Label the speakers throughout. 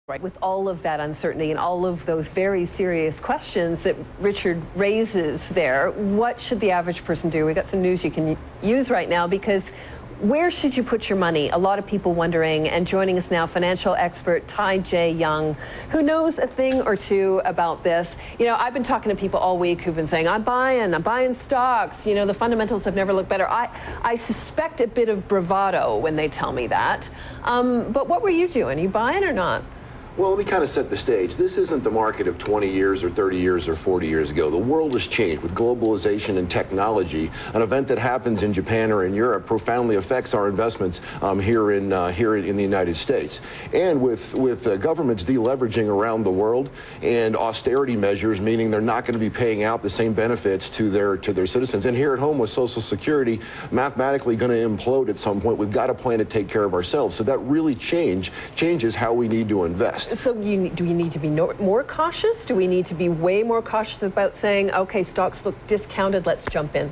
Speaker 1: Right, with all of that uncertainty and all of those very serious questions that Richard raises there, what should the average person do? We've got some news you can use right now, because where should you put your money? A lot of people wondering, and joining us now, financial expert Ty J. Young, who knows a thing or two about this. You know, I've been talking to people all week who've been saying, I'm buying stocks. You know, the fundamentals have never looked better. I suspect a bit of bravado when they tell me that. But what were you doing? Are you buying or not?
Speaker 2: Well, let me kind of set the stage. This isn't the market of 20 years or 30 years or 40 years ago. The world has changed with globalization and technology. An event that happens in Japan or in Europe profoundly affects our investments here in the United States. And with governments deleveraging around the world and austerity measures, meaning they're not going to be paying out the same benefits to their citizens. And here at home with Social Security mathematically going to implode at some point, we've got a plan to take care of ourselves. So that really changes how we need to invest.
Speaker 1: So do we need to be more cautious? Do we need to be way more cautious about saying, okay, stocks look discounted, let's jump in?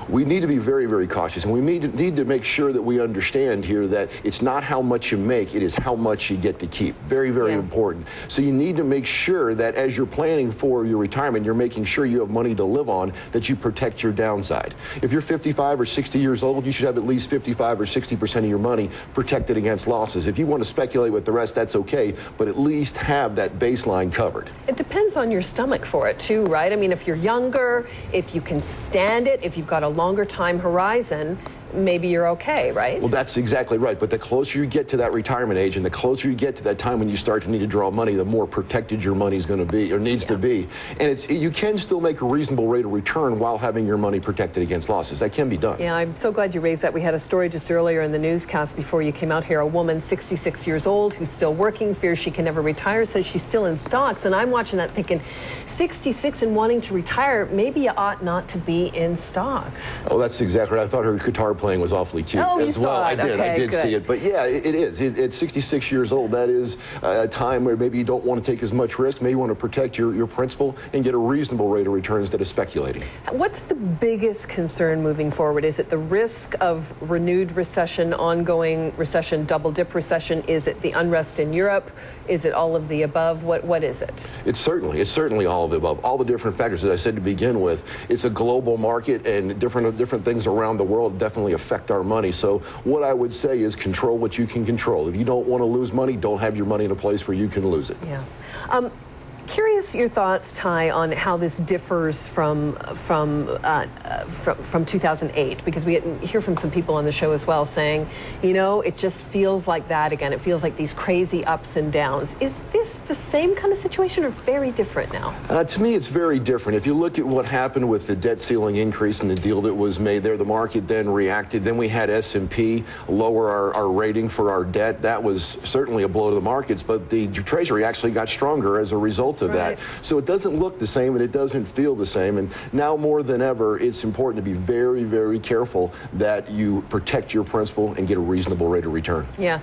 Speaker 2: We need to be very, very cautious, and we need to make sure that we understand here that it's not how much you make, it is how much you get to keep. Very, very important. So you need to make sure that as you're planning for your retirement, you're making sure you have money to live on, that you protect your downside. If you're 55 or 60 years old, you should have at least 55 or 60% of your money protected against losses. If you want to speculate with the rest, that's okay, but at least have that baseline covered.
Speaker 1: It depends on your stomach for it too, right? I mean, if you're younger, if you can stand it, if you've got a longer time horizon, maybe you're okay, right? Well,
Speaker 2: that's exactly right. But the closer you get to that retirement age and the closer you get to that time when you start to need to draw money, the more protected your money is going to be, or needs to be. And you can still make a reasonable rate of return while having your money protected against losses. That can be done.
Speaker 1: Yeah, I'm so glad you raised that. We had a story just earlier in the newscast before you came out here. A woman, 66 years old, who's still working, fears she can never retire, says she's still in stocks. And I'm watching that thinking, 66 and wanting to retire, maybe you ought not to be in stocks.
Speaker 2: Oh, that's exactly right. I thought her guitar playing was awfully cute as well. I did see it. But yeah, it is. At 66 years old, that is a time where maybe you don't want to take as much risk. Maybe you want to protect your principal and get a reasonable rate of return instead of speculating.
Speaker 1: What's the biggest concern moving forward? Is it the risk of renewed recession, ongoing recession, double dip recession? Is it the unrest in Europe? Is it all of the above? What is it?
Speaker 2: It's certainly all of the above. All the different factors, as I said to begin with. It's a global market, and different things around the world definitely affect our money. So what I would say is control what you can control. If you don't want to lose money, don't have your money in a place where you can lose it.
Speaker 1: Yeah. Curious your thoughts, Ty, on how this differs from 2008, because we hear from some people on the show as well saying, you know, it just feels like that again. It feels like these crazy ups and downs. Is this the same kind of situation or very different now?
Speaker 2: To me, it's very different. If you look at what happened with the debt ceiling increase and the deal that was made there, the market then reacted. Then we had S&P lower our rating for our debt. That was certainly a blow to the markets, but the Treasury actually got stronger as a result of that. So it doesn't look the same and it doesn't feel the same. And now more than ever, it's important to be very, very careful that you protect your principal and get a reasonable rate of return.
Speaker 1: Yeah.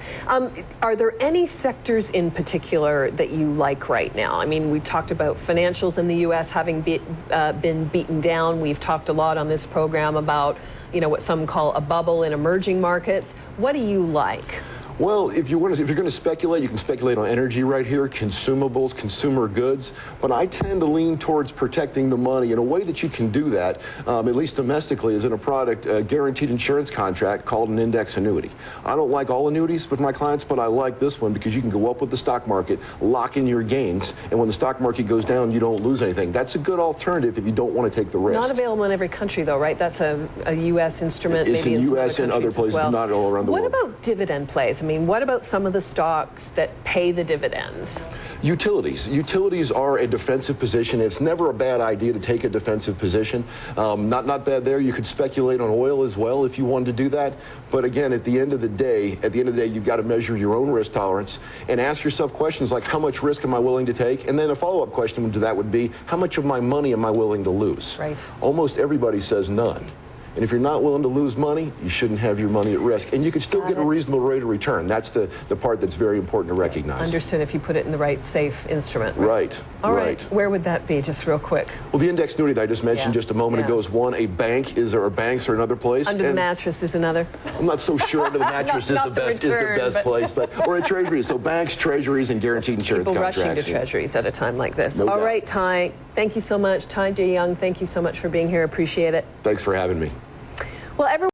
Speaker 1: Are there any sectors in particular that you like right now? I mean, we talked about financials in the U.S. having been beaten down. We've talked a lot on this program about, you know, what some call a bubble in emerging markets. What do you like?
Speaker 2: Well, if you're going to speculate, you can speculate on energy right here, consumables, consumer goods. But I tend to lean towards protecting the money. In a way that you can do that, at least domestically, is in a product, a guaranteed insurance contract called an index annuity. I don't like all annuities with my clients, but I like this one because you can go up with the stock market, lock in your gains, and when the stock market goes down, you don't lose anything. That's a good alternative if you don't want to take the risk.
Speaker 1: Not available in every country, though, right? That's a U.S. instrument.
Speaker 2: It's
Speaker 1: maybe
Speaker 2: in U.S. and other places,
Speaker 1: well.
Speaker 2: not all around the world.
Speaker 1: What about dividend plays? I mean, what about some of the stocks that pay the dividends?
Speaker 2: Utilities. Utilities are a defensive position. It's never a bad idea to take a defensive position. Not bad there. You could speculate on oil as well if you wanted to do that. But again, at the end of the day, you've got to measure your own risk tolerance and ask yourself questions like, how much risk am I willing to take? And then a follow-up question to that would be, how much of my money am I willing to lose?
Speaker 1: Right.
Speaker 2: Almost everybody says none. And if you're not willing to lose money, you shouldn't have your money at risk. And you can still get a reasonable rate of return. That's the part that's very important to recognize.
Speaker 1: Understood, if you put it in the right safe instrument.
Speaker 2: Right.
Speaker 1: All right. Where would that be, just real quick?
Speaker 2: Well, the index annuity that I just mentioned just a moment ago is one. A bank is, or banks are another place.
Speaker 1: Under the mattress is another.
Speaker 2: I'm not so sure under the mattress is the best place, but or a treasury. So banks, treasuries, and guaranteed insurance contracts.
Speaker 1: People rushing to treasuries at a time like this.
Speaker 2: No
Speaker 1: All
Speaker 2: doubt.
Speaker 1: right, Ty, thank you so much. Ty J. Young, thank you so much for being here. Appreciate it.
Speaker 2: Thanks for having me.
Speaker 1: Well, everyone